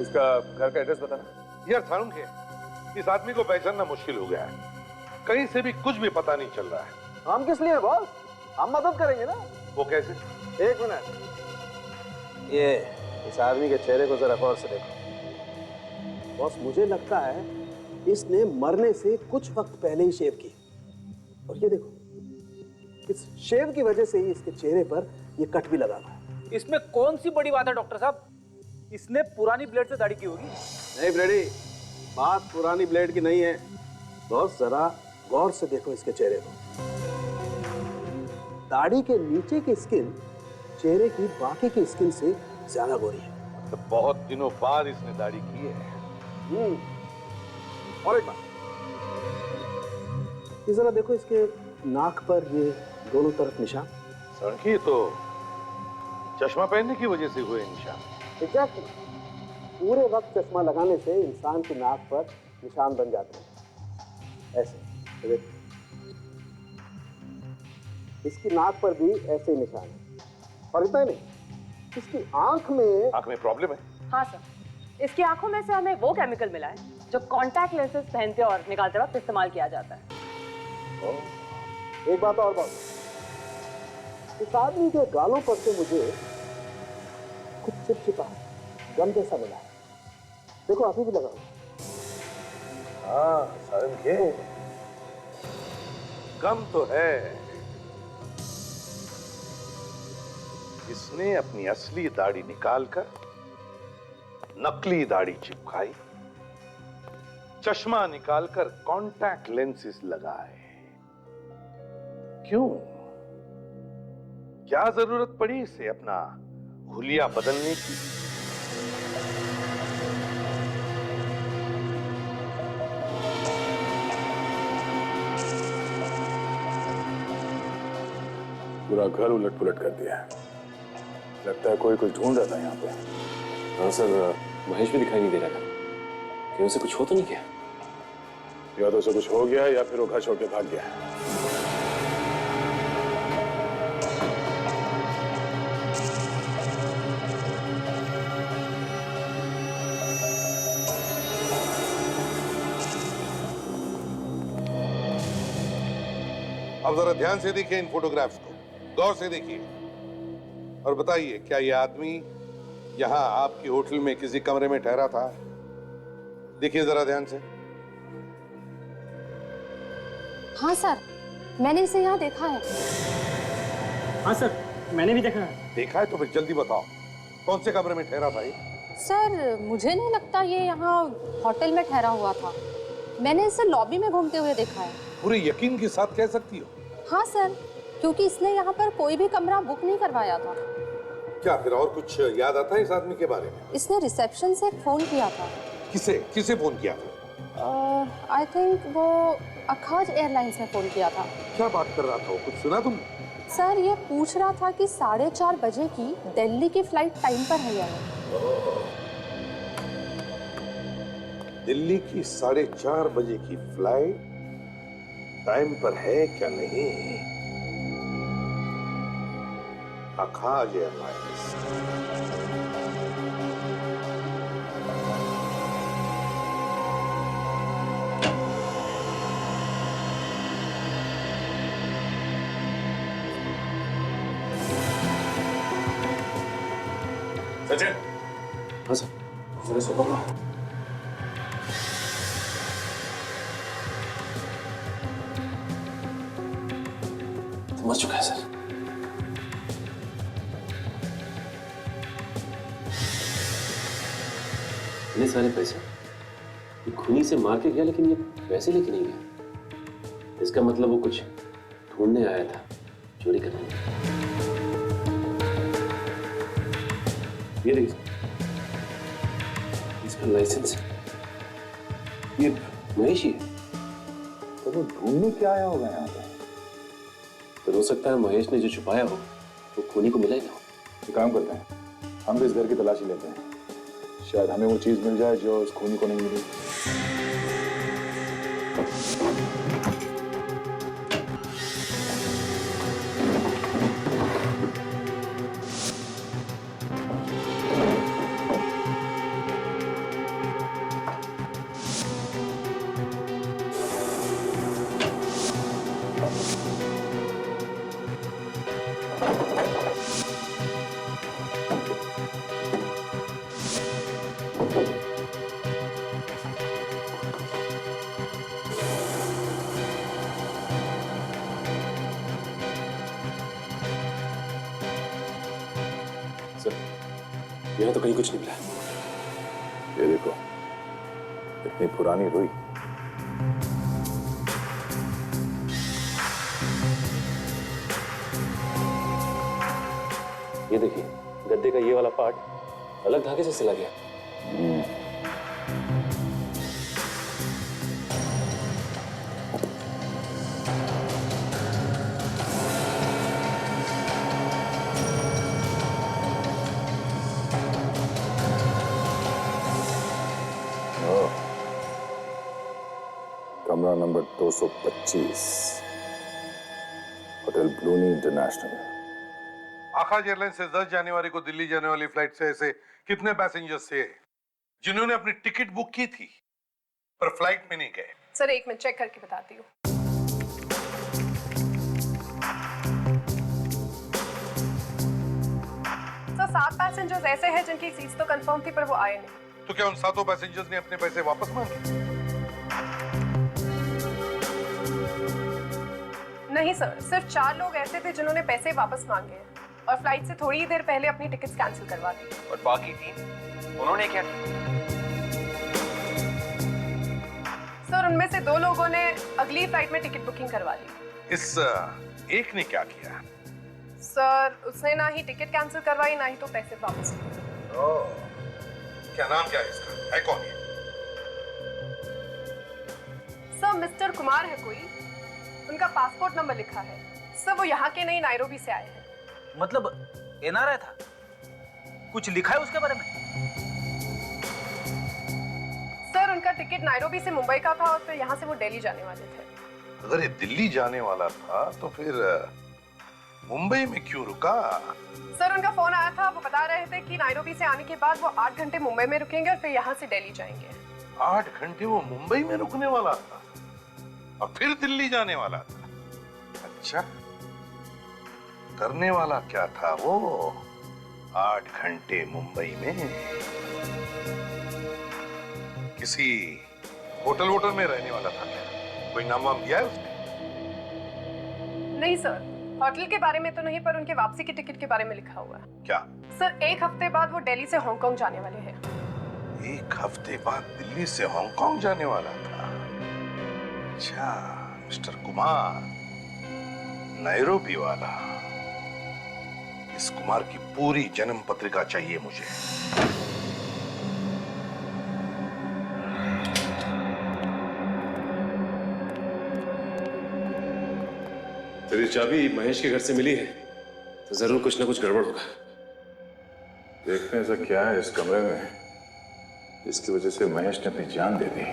इसका घर का एड्रेस बताना। यार थारून के इस आदमी को पहचानना मुश्किल हो गया है। कहीं से भी कुछ भी पता नहीं चल रहा है। हम किस लिए बॉस? हम मदद करेंगे ना। वो कैसे? एक मिनट, ये इस आदमी के चेहरे को जरा गौर से देखो। बॉस मुझे लगता है इसने मरने से कुछ वक्त पहले ही शेव की। और ये देखो, इस शेव की वजह से ही इसके चेहरे पर ये कट भी लगा हुआ है। इसमें कौन सी बड़ी बात है डॉक्टर साहब? इसने पुरानी ब्लेड से दाढ़ी की होगी। नहीं ब्रेडी, बात पुरानी ब्लेड की नहीं है। बॉस जरा गौर से देखो इसके चेहरे को। दाढ़ी के नीचे की स्किन चेहरे की बाकी की स्किन से ज्यादा गोरी है। तो बहुत दिनों बाद इसने दाढ़ी की है। और एक बात, ये जरा देखो इसके नाक पर ये दोनों तरफ निशान। सड़की तो चश्मा पहनने की वजह से हुए निशान। एग्जैक्टली, पूरे वक्त चश्मा लगाने से इंसान की नाक पर निशान बन जाते हैं ऐसे। तो देखो, इसकी नाक पर भी ऐसे ही निशान है। और इतना नहीं, इसकी आंख में प्रॉब्लम है। हाँ सर, इसकी आंखों में से हमें वो केमिकल मिला है जो कॉन्टैक्ट लेंसेज पहनते और निकालते वक्त इस्तेमाल किया जाता है। एक बात और बात, इस आदमी के गालों पर से मुझे कुछ चिपचिपा गम जैसा मिला है। देखो अभी भी लगा हुआ। हाँ सारन के गम तो है। इसने अपनी असली दाढ़ी निकालकर नकली दाढ़ी चिपकाई, चश्मा निकालकर कॉन्टैक्ट लेंसेज लगाए। क्यों? क्या जरूरत पड़ी इसे अपना हुलिया बदलने की? पूरा घर उलट पुलट कर दिया है। लगता है कोई कुछ ढूंढ रहा था यहाँ पे। हाँ सर, महेश भी दिखाई नहीं दे रहा था। कहीं उसे कुछ हो तो नहीं गया? या तो उसे कुछ हो गया या फिर वो घर छोड़ के भाग गया। अब जरा ध्यान से देखिए इन फोटोग्राफ्स को, गौर से देखिए और बताइए, क्या ये आदमी यहाँ आपकी होटल में किसी कमरे में ठहरा था? देखिए जरा ध्यान से। हाँ सर, मैंने इसे यहाँ देखा है। हाँ सर, मैंने भी देखा है। देखा है तो फिर जल्दी बताओ, कौन से कमरे में ठहरा था ये? सर मुझे नहीं लगता ये यहाँ होटल में ठहरा हुआ था। मैंने इसे लॉबी में घूमते हुए देखा है। पूरे यकीन के साथ कह सकती हो? हाँ सर, क्योंकि इसने यहाँ पर कोई भी कमरा बुक नहीं करवाया था। क्या फिर और कुछ याद आता है इस आदमी के बारे में? इसने रिसेप्शन से फोन किया था। किसे किसे फोन किया था? आई थिंक वो अखाज एयरलाइंस में फोन किया था। क्या बात कर रहा था वो, कुछ सुना तुमने? सर ये पूछ रहा था कि 4:30 बजे की दिल्ली की फ्लाइट टाइम पर है या नहीं। दिल्ली की 4:30 बजे की फ्लाइट टाइम पर है क्या नहीं? अखाज एयरलाइंस। सचिन। हाँ सर, जरा सो पकड़ो। मर चुका है सर। इतने सारे पैसे ये खूनी से मार के गया, लेकिन ये पैसे लेके नहीं गया। इसका मतलब वो कुछ ढूंढने आया था, चोरी करने। ये देखिए, इसका लाइसेंस है। ये महेश ही है। तो वो ढूंढने क्या आया होगा यहाँ पे? तो हो सकता है महेश ने जो छुपाया हो वो खूनी को मिला ही ना हो। तो काम करते हैं, हम भी इस घर की तलाशी लेते हैं। शायद हमें वो चीज मिल जाए जो उस खूनी को नहीं मिली। यहाँ तो कहीं कुछ नहीं मिला। ये देखो, इतनी पुरानी रुई। ये देखिए, गद्दे का ये वाला पार्ट अलग धागे से सिला गया। कमरा नंबर 225, होटल ब्लूनी इंटरनेशनल। आकाश एयरलाइन से 10 जनवरी को दिल्ली जाने वाली फ्लाइट से ऐसे कितने पैसेंजर्स थे जिन्होंने अपनी टिकट बुक की थी पर फ्लाइट में नहीं गए? सर 1 मिनट चेक करके बताती हूँ। सर 7 पैसेंजर्स ऐसे हैं जिनकी सीट्स तो कंफर्म थी पर वो आए नहीं। तो क्या उन 7 पैसेंजर्स ने अपने पैसे वापस मांगे? नहीं सर, सिर्फ 4 लोग ऐसे थे जिन्होंने पैसे वापस मांगे हैं और फ्लाइट से थोड़ी ही देर पहले अपनी टिकट्स कैंसिल करवा दी। और बाकी 3 उन्होंने क्या किया? सर उनमें से 2 लोगों ने अगली फ्लाइट में टिकट बुकिंग करवा ली। इस एक ने क्या किया? सर उसने ना ही टिकट कैंसिल करवाई ना ही तो पैसे वापस लिए। क्या नाम क्या है इसका? है कौन ये? सर मिस्टर कुमार है कोई, उनका पासपोर्ट नंबर लिखा है। सर वो यहाँ के नहीं नायरोबी से आए हैं। मतलब एनआरआई था? कुछ लिखा है उसके बारे में? सर उनका टिकट नायरोबी से मुंबई का था और फिर यहाँ से वो दिल्ली जाने वाले थे। अगर ये दिल्ली जाने वाला था तो फिर मुंबई में क्यों रुका? सर उनका फोन आया था, वो बता रहे थे कि नायरोबी से आने के बाद वो 8 घंटे मुंबई में रुकेंगे और फिर यहाँ से दिल्ली जाएंगे। 8 घंटे वो मुंबई में रुकने वाला था और फिर दिल्ली जाने वाला था। अच्छा, करने वाला क्या था वो 8 घंटे मुंबई में? किसी होटल वोटल में रहने वाला था क्या? कोई नाम वाम दिया है उसने? नहीं सर, होटल के बारे में तो नहीं पर उनके वापसी की टिकट के बारे में लिखा हुआ है। क्या? सर 1 हफ्ते बाद वो दिल्ली से हांगकांग जाने वाले हैं। 1 हफ्ते बाद दिल्ली से हांगकांग जाने वाला था? अच्छा, मिस्टर कुमार, नैरोबी वाला। इस कुमार की पूरी जन्म पत्रिका चाहिए मुझे। तेरी चाबी महेश के घर से मिली है तो जरूर कुछ ना कुछ गड़बड़ होगा। देखते हैं ऐसा क्या है इस कमरे में जिसकी वजह से महेश ने अपनी जान दे दी।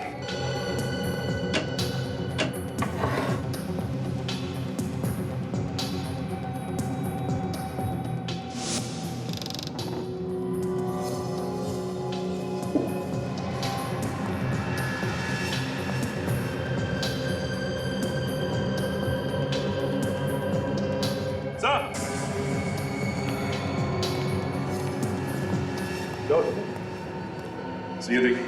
ये देखिए,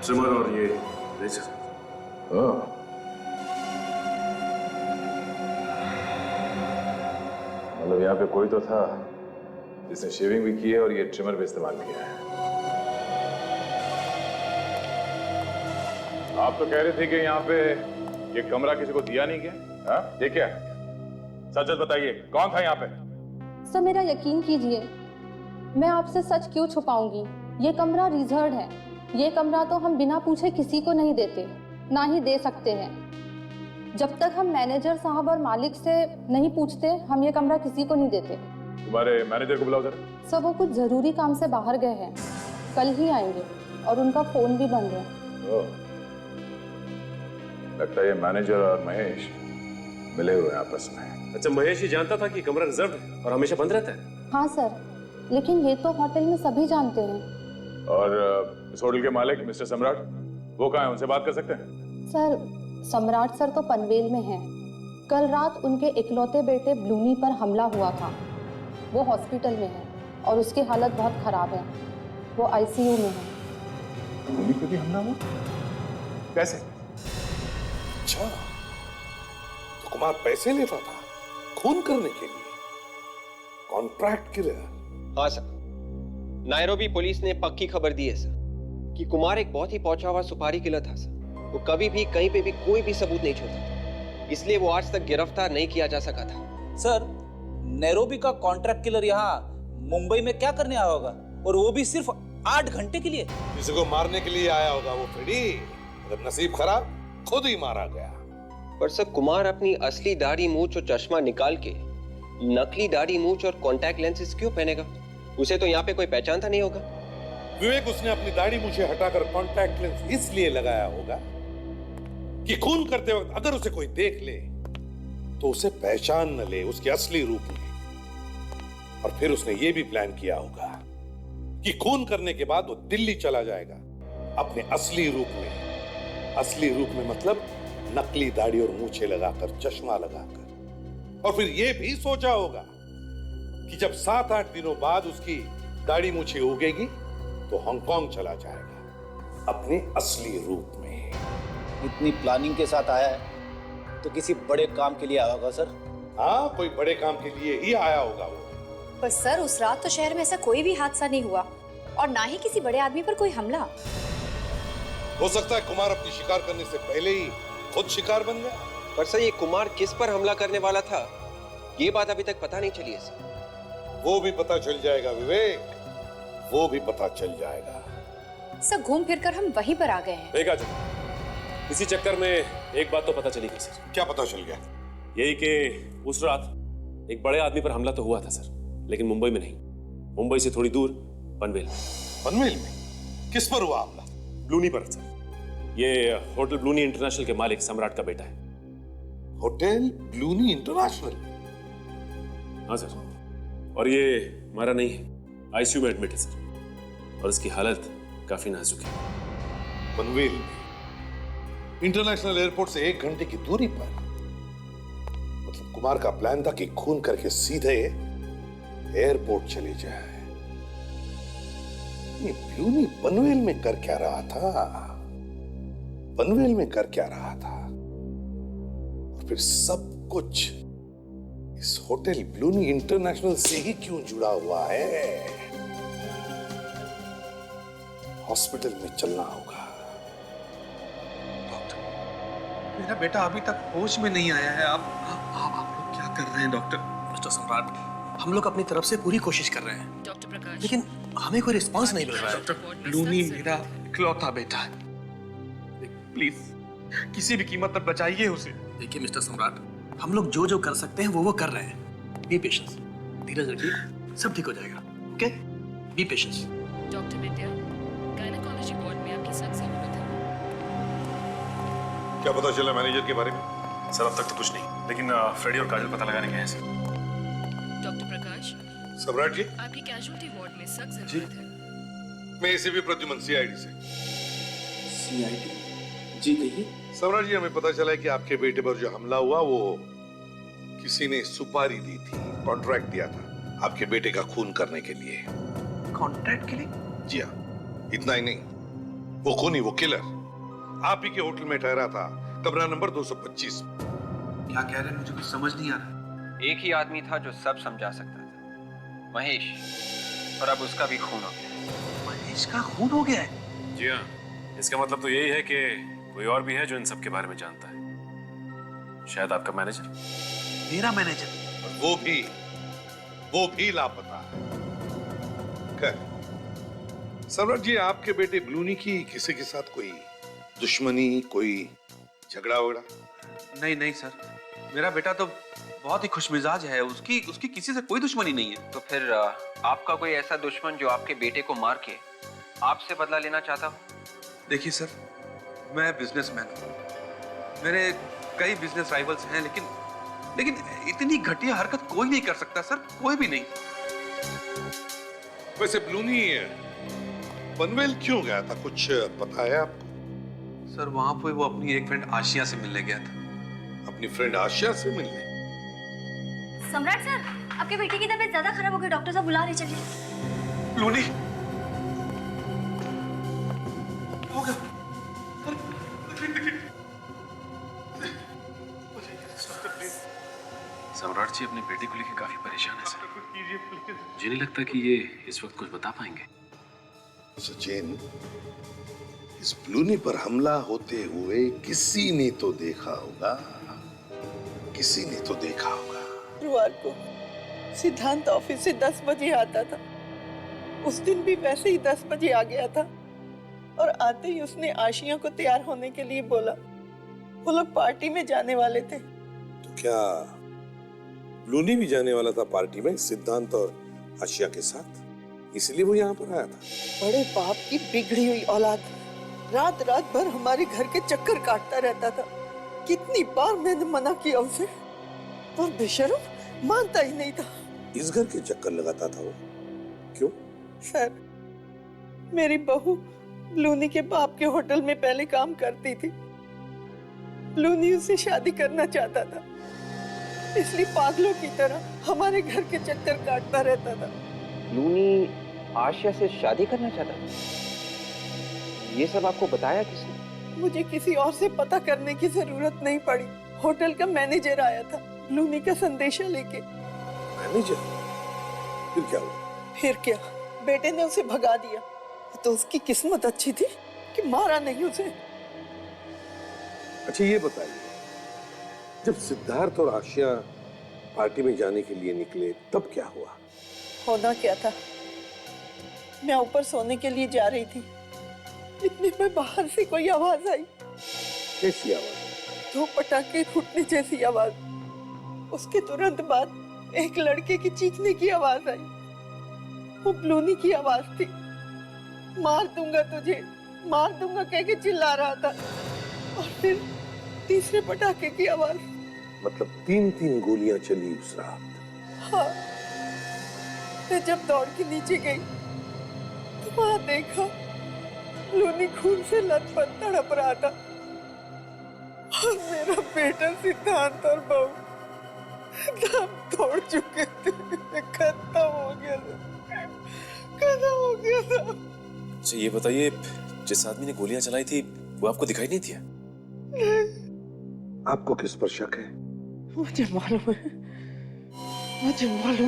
ट्रिमर और ये रेजर। मतलब यहाँ पे कोई तो था जिसने शेविंग भी की है और ये ट्रिमर भी इस्तेमाल किया है। आप तो कह रहे थे कि यहाँ पे ये कमरा किसी को दिया नहीं गया? हाँ, ये क्या? सच सच बताइए, कौन था यहाँ पे? सर मेरा यकीन कीजिए, मैं आपसे सच क्यों छुपाऊंगी। ये कमरा रिजर्व है। ये कमरा तो हम बिना पूछे किसी को नहीं देते, ना ही दे सकते हैं। जब तक हम मैनेजर साहब और मालिक से नहीं पूछते, हम ये कमरा किसी को नहीं देते। तुम्हारे मैनेजर को बुलाओ जरा। सर वो कुछ जरूरी काम से बाहर गए हैं, कल ही आएंगे और उनका फोन भी बंद है। लगता है ये मैनेजर और महेश मिले हुए हैं आपस में। अच्छा, महेश ही जानता था कि कमरा रिजर्व है और हमेशा बंद रहता है? हाँ सर, लेकिन ये तो होटल में सभी जानते हैं। और इस होटल के मालिक मिस्टर सम्राट, वो कहाँ है? उनसे बात कर सकते हैं? सर, सम्राट सर तो पनवेल में हैं। कल रात उनके इकलौते बेटे ब्लूनी पर हमला हुआ था। वो हॉस्पिटल में है और उसकी हालत बहुत खराब है। वो आईसीयू में है। ब्लूनी पे भी हमला हुआ? कैसे? अच्छा, तो कुमार पैसे लेता था खून करने के लिए? Contract killer? हाँ सर, नायरोबी पुलिस ने पक्की खबर दी है सर कि कुमार एक बहुत ही पहुंचा हुआ सुपारी किलर था सर। वो कभी भी कहीं पे भी कोई भी सबूत नहीं छोड़ता था, इसलिए वो आज तक गिरफ्तार नहीं किया जा सका था। सर, नैरोबी का कॉन्ट्रैक्ट किलर यहाँ मुंबई में क्या करने आया होगा, और वो भी सिर्फ 8 घंटे के लिए? किसी को मारने के लिए आया होगा वो फ्रेडी। अगर नसीब खराब, खुद ही मारा गया। पर सर, कुमार अपनी असली दाढ़ी मूंछ और चश्मा निकाल के नकली दाढ़ी मूंछ और कॉन्टैक्ट लेंसेज क्यों पहनेगा? उसे तो यहाँ पे कोई पहचानता नहीं होगा। विवेक, उसने अपनी दाढ़ी मूछें हटाकर कॉन्टैक्ट लेंस इसलिए लगाया होगा कि खून करते वक्त अगर उसे कोई देख ले तो उसे पहचान न ले उसके असली रूप में। और फिर उसने ये भी प्लान किया होगा कि खून करने के बाद वो दिल्ली चला जाएगा अपने असली रूप में। असली रूप में मतलब नकली दाढ़ी और मूछें लगाकर, चश्मा लगाकर। और फिर ये भी सोचा होगा कि जब 7-8 दिनों बाद उसकी दाढ़ी मूछें उगेगी तो हांगकांग चला जाएगा अपने असली रूप में। इतनी प्लानिंग के साथ आया है तो किसी बड़े काम के लिए आया होगा सर। हाँ, कोई बड़े काम के लिए ही आया होगा वो। पर सर, उस रात तो शहर में ऐसा कोई भी हादसा नहीं हुआ और ना ही किसी बड़े आदमी पर कोई हमला। हो सकता है कुमार अपनी शिकार करने से पहले ही खुद शिकार बन गया। पर सर, ये कुमार किस पर हमला करने वाला था, ये बात अभी तक पता नहीं चली है सर। वो भी पता चल जाएगा विवेक, वो भी पता चल जाएगा। सर, घूम फिर कर हम वहीं पर आ गए हैं। देखा जो, इसी चक्कर में एक बात तो पता चली गई सर। क्या पता चल गया? यही कि उस रात एक बड़े आदमी पर हमला तो हुआ था सर, लेकिन मुंबई में नहीं, मुंबई से थोड़ी दूर पनवेल। पनवेल में? किस पर हुआ हमला? ब्लूनी पर सर। ये होटल ब्लूनी इंटरनेशनल के मालिक सम्राट का बेटा है। Hotel Bluny International? हाँ सर, और ये हमारा नहीं है, आईसीयू में एडमिट है सर, और इसकी हालत काफी नाजुक है। पनवेल में इंटरनेशनल एयरपोर्ट से 1 घंटे की दूरी पर? मतलब कुमार का प्लान था कि खून करके सीधे एयरपोर्ट चले जाए। ये ब्लूनी पनवेल में कर क्या रहा था? पनवेल में कर क्या रहा था? और फिर सब कुछ इस होटल ब्लूनी इंटरनेशनल से ही क्यों जुड़ा हुआ है? हॉस्पिटल में चलना होगा। मेरा बेटा अभी तक होश में नहीं आया है। आप लोग क्या कर रहे हैं डॉक्टर? मिस्टर सम्राट, हम लोग अपनी तरफ से पूरी कोशिश कर रहे हैं डॉक्टर प्रकाश, लेकिन हमें कोई रिस्पांस नहीं मिल रहा है। डॉक्टर, ब्लूनी मेरा इकलौता बेटा है, प्लीज किसी भी कीमत पर बचाइए उसे। देखिए मिस्टर सम्राट, हम लोग जो जो कर सकते हैं वो कर रहे हैं। बी पेशेंस, धीरज रखिए, सब ठीक हो जाएगा। Okay, B patience. डॉक्टर विद्या, गायनेकोलॉजी वार्ड में आपकी सख्त जरूरत है। क्या पता चला मैनेजर के बारे में? सर, अब तक तो कुछ नहीं, लेकिन फ्रेडी और काजल पता लगाने गए हैं सर। डॉक्टर प्रकाश, सम्राट जी, आपकी कैजुअल्टी वार्ड में सख्त जरूरत है। मैं एसीपी प्रद्युमन, सीआईडी से। सीआईडी? जी कहिए। सम्राट जी, हमें पता चला है कि आपके बेटे पर जो हमला हुआ वो किसी ने सुपारी दी थी, कॉन्ट्रैक्ट दिया था आपके बेटे का खून करने के लिए। कॉन्ट्रैक्ट के लिए? जी हाँ, इतना ही नहीं, वो खूनी, वो किलर आप ही के होटल में ठहरा था, कमरा नंबर 225। क्या कह रहे हैं? मुझे कुछ समझ नहीं आ रहा। एक ही आदमी था जो सब समझा सकता था, महेश, और अब उसका भी खून हो गया। महेश का खून हो गया है? जी हाँ, इसका मतलब तो यही है कि कोई और भी है जो इन सब के बारे में जानता है। शायद आपका मैनेजर। मेरा मैनेजर? और वो भी लापता है। खैर सम्राट जी, आपके बेटे ब्लूनी की किसी के साथ कोई दुश्मनी, कोई झगड़ा वगड़ा? नहीं सर, मेरा बेटा तो बहुत ही खुशमिजाज है। उसकी किसी से कोई दुश्मनी नहीं है। तो फिर आपका कोई ऐसा दुश्मन जो आपके बेटे को मार के आपसे बदला लेना चाहता हूँ। देखिए सर, मैं बिजनेसमैन हूँ, मेरे कई बिजनेस राइवल्स हैं, लेकिन इतनी घटिया हरकत कोई नहीं कर सकता सर, कोई भी नहीं। वैसे ब्लूनी पनवेल क्यों गया था, कुछ पता है आपको? सर वहां पे वो अपनी एक फ्रेंड आशिया से मिलने गया था। अपनी फ्रेंड आशिया से मिलने? सम्राट सर, आपके बेटे की तबीयत ज्यादा खराब हो गई, डॉक्टर साहब बुला रहे, चलिए। ब्लूनी सम्राट जी अपने बेटे को लेकर काफी परेशान है सर। मुझे नहीं लगता कि ये इस वक्त कुछ बता पाएंगे। सचिन, इस ब्लूनी पर हमला होते हुए किसी ने तो देखा होगा, किसी ने तो देखा होगा। गुरुवार को सिद्धांत ऑफिस से 10 बजे आता था। उस दिन भी वैसे ही 10 बजे आ गया था और आते ही उसने आशिया को तैयार होने के लिए बोला। वो लोग पार्टी में जाने वाले थे। तो क्या ब्लूनी भी जाने वाला था पार्टी में सिद्धांत और आशिया के साथ, इसलिए वो यहाँ पर आया था? बड़े बाप की बिगड़ी हुई औलाद रात रात भर हमारे घर के चक्कर काटता रहता था। कितनी बार मैंने मना किया उसे, पर बेशर्म मानता ही नहीं था। इस घर के चक्कर लगाता था वो? क्यों? सर, मेरी बहू ब्लूनी के बाप के होटल में पहले काम करती थी। ब्लूनी उससे शादी करना चाहता था, इसलिए पागलों की तरह हमारे घर के चक्कर काटता रहता था। ब्लूनी आशिया से शादी करना चाहता था? ये सब आपको बताया किसने? मुझे किसी और से पता करने की जरूरत नहीं पड़ी। होटल का मैनेजर आया था ब्लूनी का संदेशा लेके। मैनेजर? फिर क्या हुआ? फिर क्या, बेटे ने उसे भगा दिया। तो उसकी किस्मत अच्छी थी कि मारा नहीं उसे। अच्छा ये बताइए, जब सिद्धार्थ और आशिया पार्टी में जाने के लिए निकले तब क्या हुआ? होना क्या था, मैं ऊपर सोने के लिए जा रही थी, इतने में बाहर से कोई आवाज आई। कैसी आवाज? 2 पटाखे फूटने जैसी आवाज। उसके तुरंत बाद एक लड़के की चीखने की आवाज आई। वो ब्लूनी की आवाज थी। मार दूंगा तुझे, मार दूंगा कह के चिल्ला रहा था। और फिर तीसरे पटाखे की आवाज। मतलब 3-3 गोलियां चली उस रात? हाँ। मैं जब दौड़ के नीचे गई तो वहां देखा ब्लूनी खून से लथपथ तड़प रहा था और मेरा बेटा सिद्धांत और बहू दम तोड़ चुके थे। खत्म हो गया था, खत्म हो गया था। अच्छा ये बताइए, जिस आदमी ने गोलियां चलाई थी वो आपको दिखाई नहीं दिया? आपको किस पर शक है? मुझे मालूम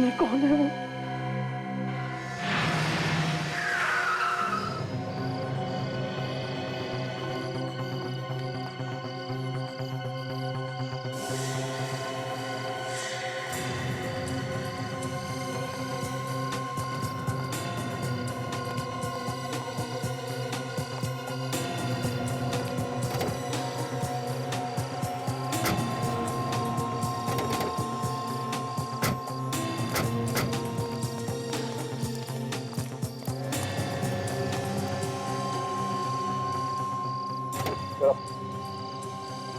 है कौन है वो।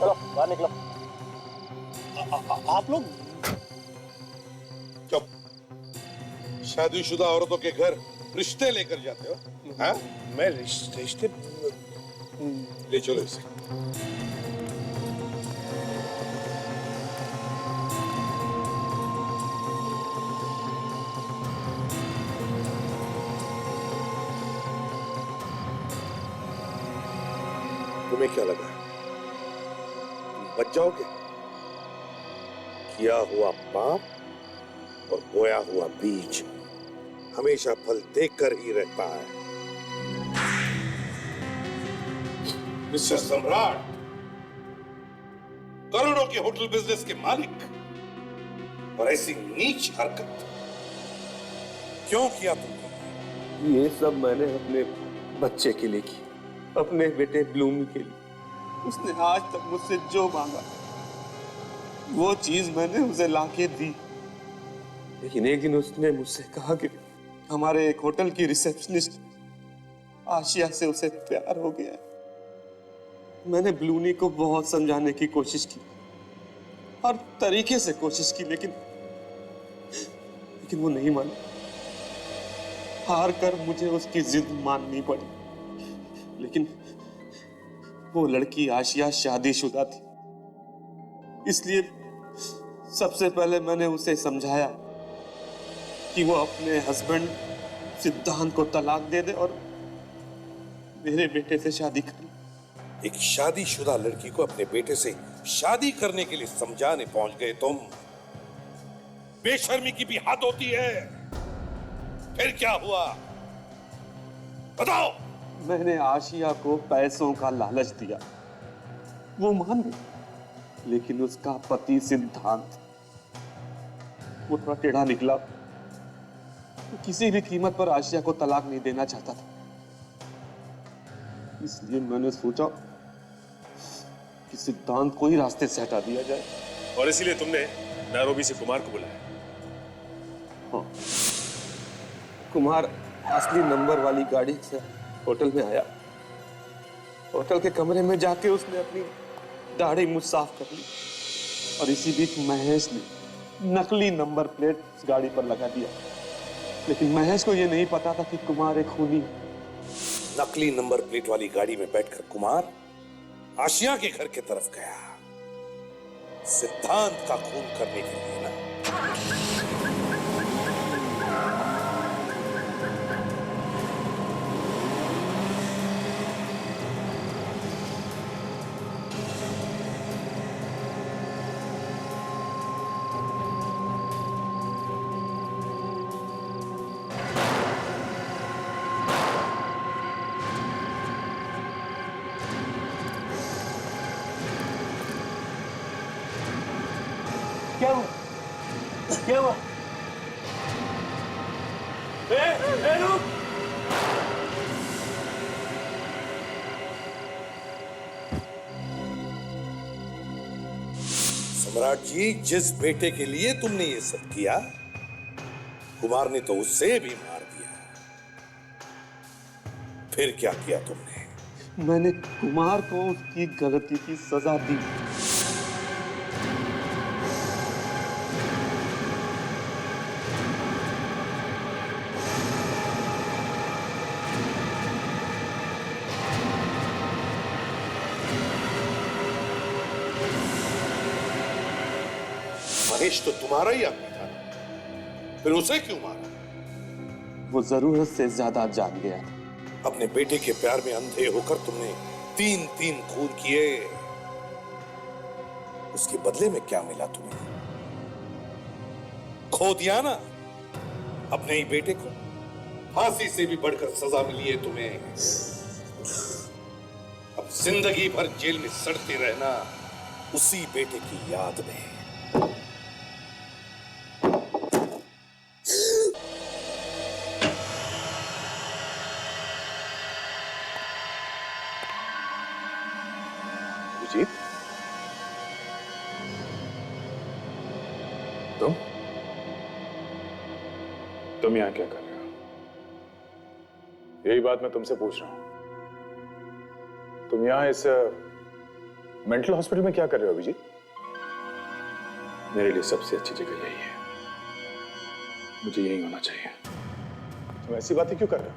चलो बाहर निकलो। आप लोग चुप। शादीशुदा औरतों के घर रिश्ते लेकर जाते हो? हाँ? मैं रिश्ते ले चलो इसे। तुम्हें क्या लगा बच जाओगे? किया हुआ पाप और बोया हुआ बीज हमेशा फल देकर ही रहता है। मिस्टर सम्राट, करोड़ों के होटल बिजनेस के मालिक, और ऐसी नीच हरकत क्यों किया तुमने? ये सब मैंने अपने बच्चे के लिए की, अपने बेटे ब्लूमी के लिए। उसने आज तक मुझसे जो मांगा वो चीज मैंने उसे लाके दी। लेकिन एक दिन उसने मुझसे कहा कि हमारे एक होटल की रिसेप्शनिस्ट आशिया से उसे प्यार हो गया है। मैंने ब्लूनी को बहुत समझाने की कोशिश की, हर तरीके से कोशिश की, लेकिन वो नहीं मानी। हार कर मुझे उसकी जिद माननी पड़ी। लेकिन वो लड़की आशिया शादीशुदा थी, इसलिए सबसे पहले मैंने उसे समझाया कि वो अपने हस्बैंड सिद्धांत को तलाक दे दे और मेरे बेटे से शादी कर ले। एक शादीशुदा लड़की को अपने बेटे से शादी करने के लिए समझाने पहुंच गए तुम। बेशर्मी की भी हद होती है। फिर क्या हुआ बताओ? मैंने आशिया को पैसों का लालच दिया, वो मान गई, लेकिन उसका पति सिद्धांत वो थोड़ा टेढ़ा निकला। वो किसी भी कीमत पर आशिया को तलाक नहीं देना चाहता था। इसलिए मैंने सोचा कि सिद्धांत को ही रास्ते से हटा दिया जाए। और इसीलिए तुमने नैरोबी से कुमार को बुलाया? हाँ, कुमार असली नंबर वाली गाड़ी से होटल में आया। होटल के कमरे में जाके उसने अपनी दाढ़ी मुझ साफ कर ली और इसी बीच महेश ने नकली नंबर प्लेट उस गाड़ी पर लगा दिया। लेकिन महेश को यह नहीं पता था कि कुमार एक खूनी है। नकली नंबर प्लेट वाली गाड़ी में बैठकर कुमार आशिया के घर की तरफ गया, सिद्धांत का खून करने के लिए ना। क्या हुआ? क्या हुआ? रुक! सम्राट जी, जिस बेटे के लिए तुमने ये सब किया, कुमार ने तो उससे भी मार दिया। फिर क्या किया तुमने? मैंने कुमार को उसकी गलती की सजा दी। महेश तो तुम्हारा ही आदमी था, फिर उसे क्यों मारा? वो जरूरत से ज्यादा जान गया था। अपने बेटे के प्यार में अंधे होकर तुमने 3 खून किए। उसके बदले में क्या मिला तुम्हें? खो दिया ना अपने ही बेटे को। फांसी से भी बढ़कर सजा मिली है तुम्हें। अब जिंदगी भर जेल में सड़ते रहना उसी बेटे की याद में। तुम यहाँ क्या कर रहे हो? यही बात मैं तुमसे पूछ रहा हूं। तुम यहाँ इस मेंटल हॉस्पिटल में क्या कर रहे हो अभिजीत? मेरे लिए सबसे अच्छी जगह यही है, मुझे यही होना चाहिए। तुम ऐसी बातें क्यों कर रहे हो?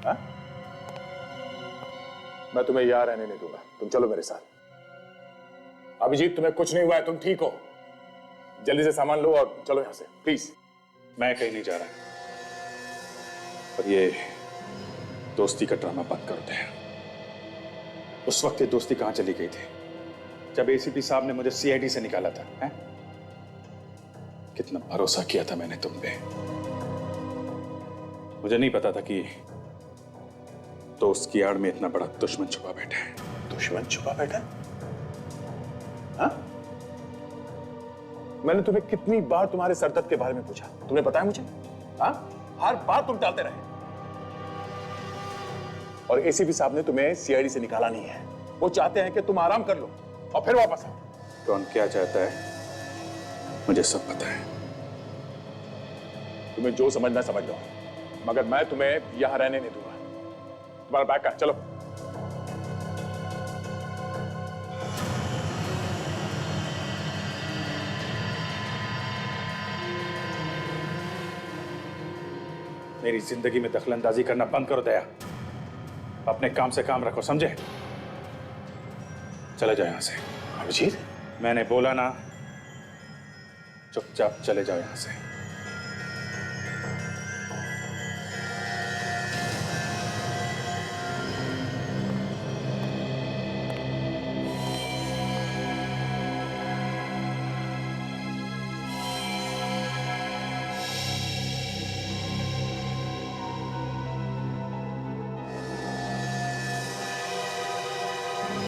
हाँ? मैं तुम्हें यहाँ रहने नहीं दूंगा, तुम चलो मेरे साथ। अभिजीत, तुम्हें कुछ नहीं हुआ है, तुम ठीक हो। जल्दी से सामान लो और चलो यहां से, प्लीज। मैं कहीं नहीं जा रहा, पर ये दोस्ती का ड्रामा बंद कर दे। उस वक्त ये दोस्ती कहां चली गई थी जब एसीपी साहब ने मुझे सीआईडी से निकाला था? है? कितना भरोसा किया था मैंने तुम पे। मुझे नहीं पता था कि दोस्त की आड़ में इतना बड़ा दुश्मन छुपा बैठा है। दुश्मन छुपा बैठा? हाँ? मैंने तुम्हें कितनी बार तुम्हारे सरदर्द के बारे में पूछा, तुमने बताया मुझे? हाँ? हर बार तुम टालते रहे। और एसीपी साहब ने तुम्हें सीआईडी से निकाला नहीं है। वो चाहते हैं कि तुम आराम कर लो और फिर वापस आओ। कौन क्या चाहता है मुझे सब पता है। तुम्हें जो समझना समझ लो, मगर मैं तुम्हें यहां रहने नहीं दूंगा। तुम्हारा बैग का, चलो। मेरी जिंदगी में दखलंदाजी करना बंद करो दया। अपने काम से काम रखो, समझे? चले जाओ यहां से। अभिजीत, मैंने बोला ना, चुपचाप चले जाओ यहां से।